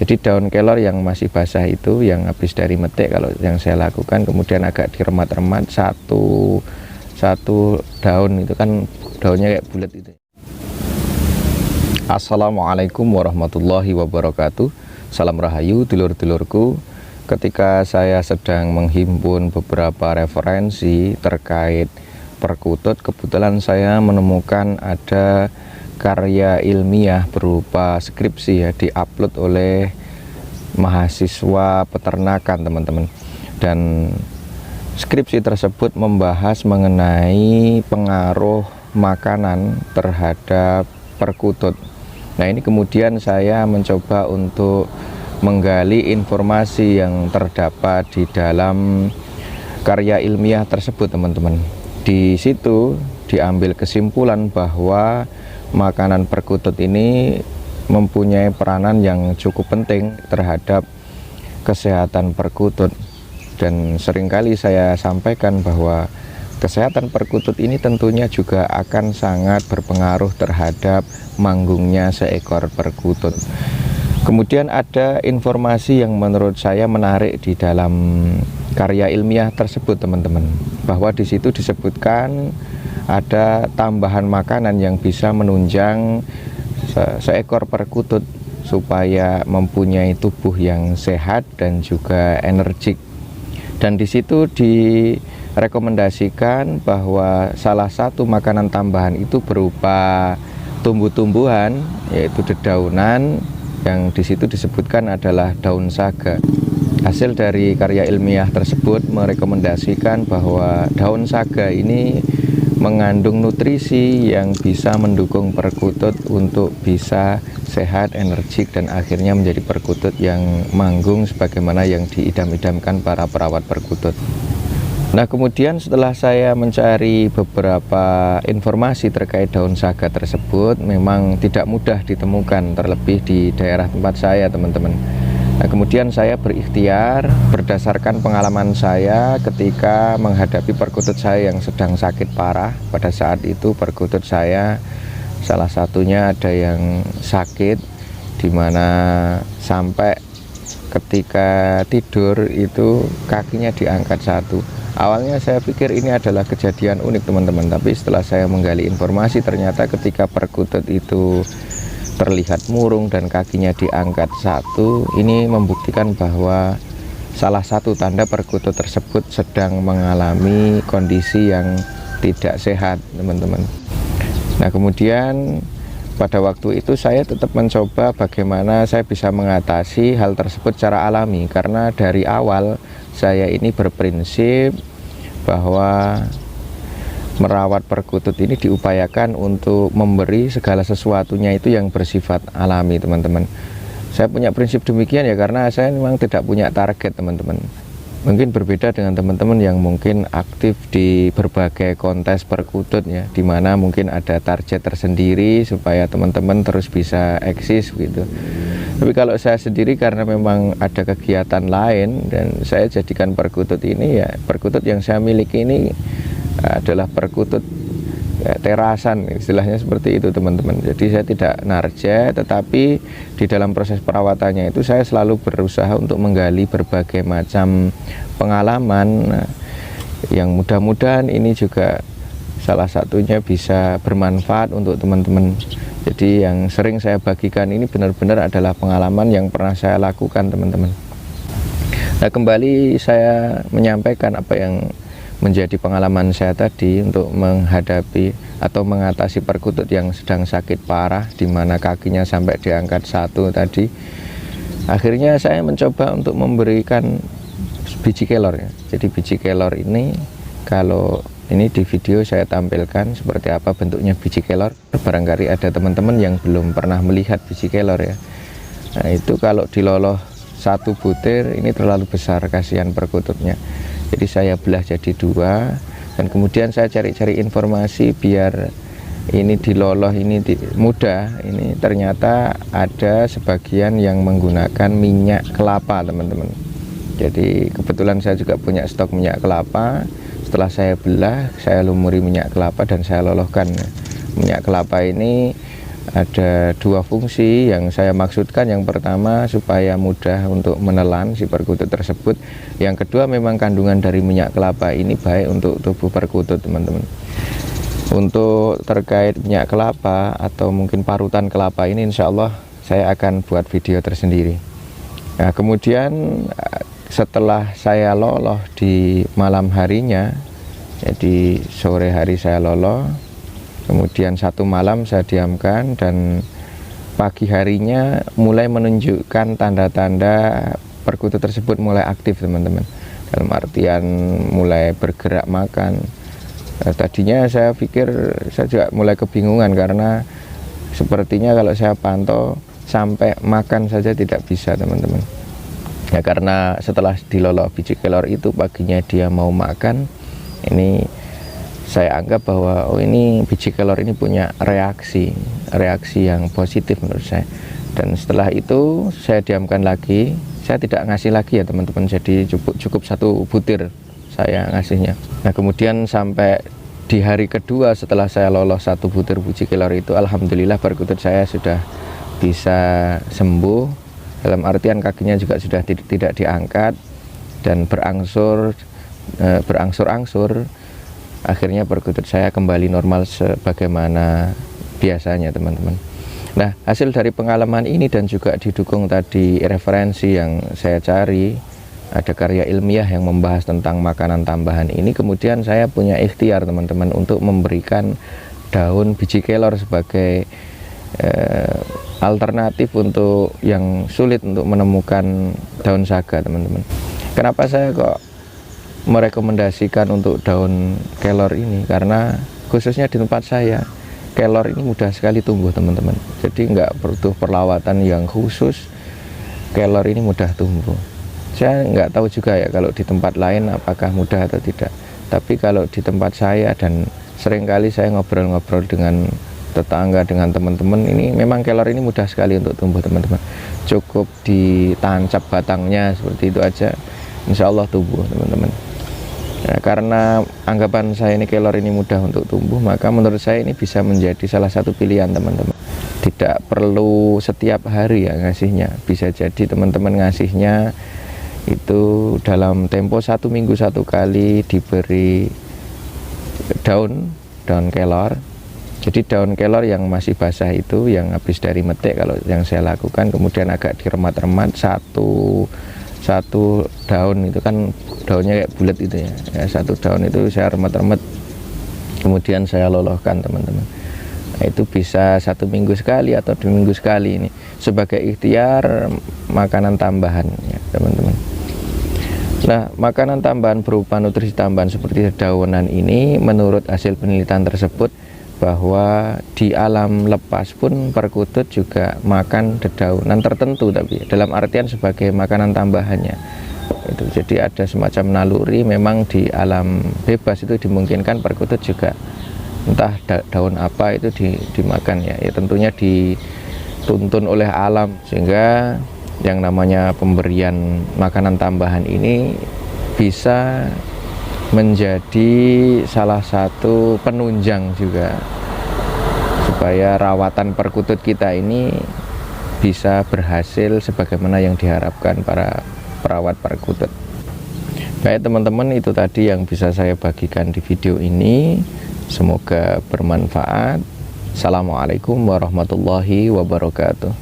Jadi daun kelor yang masih basah itu, yang habis dari metik, kalau yang saya lakukan kemudian agak diremat-remat, satu daun itu kan daunnya kayak bulat itu. Assalamualaikum warahmatullahi wabarakatuh. Salam rahayu dulur-dulurku. Ketika saya sedang menghimpun beberapa referensi terkait perkutut, kebetulan saya menemukan ada karya ilmiah berupa skripsi ya, diupload oleh mahasiswa peternakan teman-teman, dan skripsi tersebut membahas mengenai pengaruh makanan terhadap perkutut. Nah, ini kemudian saya mencoba untuk menggali informasi yang terdapat di dalam karya ilmiah tersebut teman-teman. Di situ diambil kesimpulan bahwa makanan perkutut ini mempunyai peranan yang cukup penting terhadap kesehatan perkutut, dan seringkali saya sampaikan bahwa kesehatan perkutut ini tentunya juga akan sangat berpengaruh terhadap manggungnya seekor perkutut. Kemudian ada informasi yang menurut saya menarik di dalam karya ilmiah tersebut teman-teman, bahwa di situ disebutkan ada tambahan makanan yang bisa menunjang seekor perkutut supaya mempunyai tubuh yang sehat dan juga energik. Dan di situ direkomendasikan bahwa salah satu makanan tambahan itu berupa tumbuh-tumbuhan, yaitu dedaunan, yang di situ disebutkan adalah daun saga. Hasil dari karya ilmiah tersebut merekomendasikan bahwa daun saga ini mengandung nutrisi yang bisa mendukung perkutut untuk bisa sehat, energik, dan akhirnya menjadi perkutut yang manggung sebagaimana yang diidam-idamkan para perawat perkutut. Nah, kemudian setelah saya mencari beberapa informasi terkait daun saga tersebut, memang tidak mudah ditemukan, terlebih di daerah tempat saya teman-teman. Nah, kemudian saya berikhtiar berdasarkan pengalaman saya ketika menghadapi perkutut saya yang sedang sakit parah. Pada saat itu perkutut saya salah satunya ada yang sakit, dimana sampai ketika tidur itu kakinya diangkat satu. Awalnya saya pikir ini adalah kejadian unik teman-teman, tapi setelah saya menggali informasi ternyata ketika perkutut itu terlihat murung dan kakinya diangkat satu, ini membuktikan bahwa salah satu tanda perkutut tersebut sedang mengalami kondisi yang tidak sehat teman-teman. Nah, kemudian pada waktu itu saya tetap mencoba bagaimana saya bisa mengatasi hal tersebut secara alami, karena dari awal saya ini berprinsip bahwa merawat perkutut ini diupayakan untuk memberi segala sesuatunya itu yang bersifat alami teman-teman. Saya punya prinsip demikian ya karena saya memang tidak punya target teman-teman. Mungkin berbeda dengan teman-teman yang mungkin aktif di berbagai kontes perkutut ya, dimana mungkin ada target tersendiri supaya teman-teman terus bisa eksis gitu. Tapi kalau saya sendiri karena memang ada kegiatan lain, dan saya jadikan perkutut ini ya, perkutut yang saya miliki ini adalah perkutut ya, terasan, istilahnya seperti itu teman-teman. Jadi saya tidak narja, tetapi di dalam proses perawatannya itu saya selalu berusaha untuk menggali berbagai macam pengalaman yang mudah-mudahan ini juga salah satunya bisa bermanfaat untuk teman-teman. Jadi yang sering saya bagikan ini benar-benar adalah pengalaman yang pernah saya lakukan teman-teman. Nah, kembali saya menyampaikan apa yang menjadi pengalaman saya tadi untuk menghadapi atau mengatasi perkutut yang sedang sakit parah, di mana kakinya sampai diangkat satu tadi. Akhirnya saya mencoba untuk memberikan biji kelor ya. Jadi biji kelor ini, kalau ini di video saya tampilkan seperti apa bentuknya biji kelor. Barangkali ada teman-teman yang belum pernah melihat biji kelor ya. Nah, itu kalau diloloh satu butir ini terlalu besar, kasihan perkututnya. Jadi saya belah jadi dua, dan kemudian saya cari-cari informasi biar ini diloloh ini mudah. Ini ternyata ada sebagian yang menggunakan minyak kelapa teman-teman. Jadi kebetulan saya juga punya stok minyak kelapa. Setelah saya belah, saya lumuri minyak kelapa dan saya lolohkan. Minyak kelapa ini ada dua fungsi yang saya maksudkan. Yang pertama supaya mudah untuk menelan si perkutut tersebut. Yang kedua memang kandungan dari minyak kelapa ini baik untuk tubuh perkutut, teman-teman. Untuk terkait minyak kelapa atau mungkin parutan kelapa ini, insya Allah saya akan buat video tersendiri. Nah, kemudian setelah saya loloh di malam harinya, jadi sore hari saya loloh, kemudian satu malam saya diamkan, dan pagi harinya mulai menunjukkan tanda-tanda perkutut tersebut mulai aktif, teman-teman. Dalam artian mulai bergerak makan. Tadinya saya pikir, saya juga mulai kebingungan karena sepertinya kalau saya pantau sampai makan saja tidak bisa, teman-teman. Ya karena setelah diloloh biji kelor itu paginya dia mau makan, ini saya anggap bahwa oh ini biji kelor ini punya reaksi yang positif menurut saya. Dan setelah itu saya diamkan lagi, saya tidak ngasih lagi ya teman-teman, jadi cukup satu butir saya ngasihnya. Nah kemudian sampai di hari kedua setelah saya lolos satu butir biji kelor itu, alhamdulillah perkutut saya sudah bisa sembuh, dalam artian kakinya juga sudah tidak diangkat dan berangsur-angsur akhirnya perkutut saya kembali normal sebagaimana biasanya, teman-teman. Nah hasil dari pengalaman ini dan juga didukung tadi referensi yang saya cari, ada karya ilmiah yang membahas tentang makanan tambahan ini, kemudian saya punya ikhtiar, teman-teman, untuk memberikan daun biji kelor sebagai alternatif untuk yang sulit untuk menemukan daun saga, teman-teman. Kenapa saya kok merekomendasikan untuk daun kelor ini? Karena khususnya di tempat saya, kelor ini mudah sekali tumbuh, teman-teman. Jadi nggak butuh perawatan yang khusus, kelor ini mudah tumbuh. Saya nggak tahu juga ya kalau di tempat lain apakah mudah atau tidak, tapi kalau di tempat saya dan seringkali saya ngobrol-ngobrol dengan tetangga, dengan teman-teman, ini memang kelor ini mudah sekali untuk tumbuh, teman-teman. Cukup ditancap batangnya seperti itu aja, insya Allah tumbuh, teman-teman. Nah, karena anggapan saya ini kelor ini mudah untuk tumbuh, maka menurut saya ini bisa menjadi salah satu pilihan, teman-teman. Tidak perlu setiap hari ya ngasihnya, bisa jadi teman-teman ngasihnya itu dalam tempo 1 minggu 1 kali diberi daun kelor. Jadi daun kelor yang masih basah itu, yang habis dari metik, kalau yang saya lakukan, kemudian agak diremat-remat, satu daun itu kan daunnya kayak bulat itu ya, satu daun itu saya remat-remat, kemudian saya lolohkan, teman-teman. Nah, itu bisa 1 minggu sekali atau 2 minggu sekali, ini sebagai ikhtiar makanan tambahan ya, teman-teman. Nah, makanan tambahan berupa nutrisi tambahan seperti dedaunan ini, menurut hasil penelitian tersebut, bahwa di alam lepas pun perkutut juga makan dedaunan tertentu, tapi dalam artian sebagai makanan tambahannya itu. Jadi ada semacam naluri, memang di alam bebas itu dimungkinkan perkutut juga entah daun apa itu dimakan ya tentunya dituntun oleh alam, sehingga yang namanya pemberian makanan tambahan ini bisa menjadi salah satu penunjang juga supaya rawatan perkutut kita ini bisa berhasil sebagaimana yang diharapkan para perawat perkutut. Baik teman-teman, itu tadi yang bisa saya bagikan di video ini, semoga bermanfaat. Assalamualaikum warahmatullahi wabarakatuh.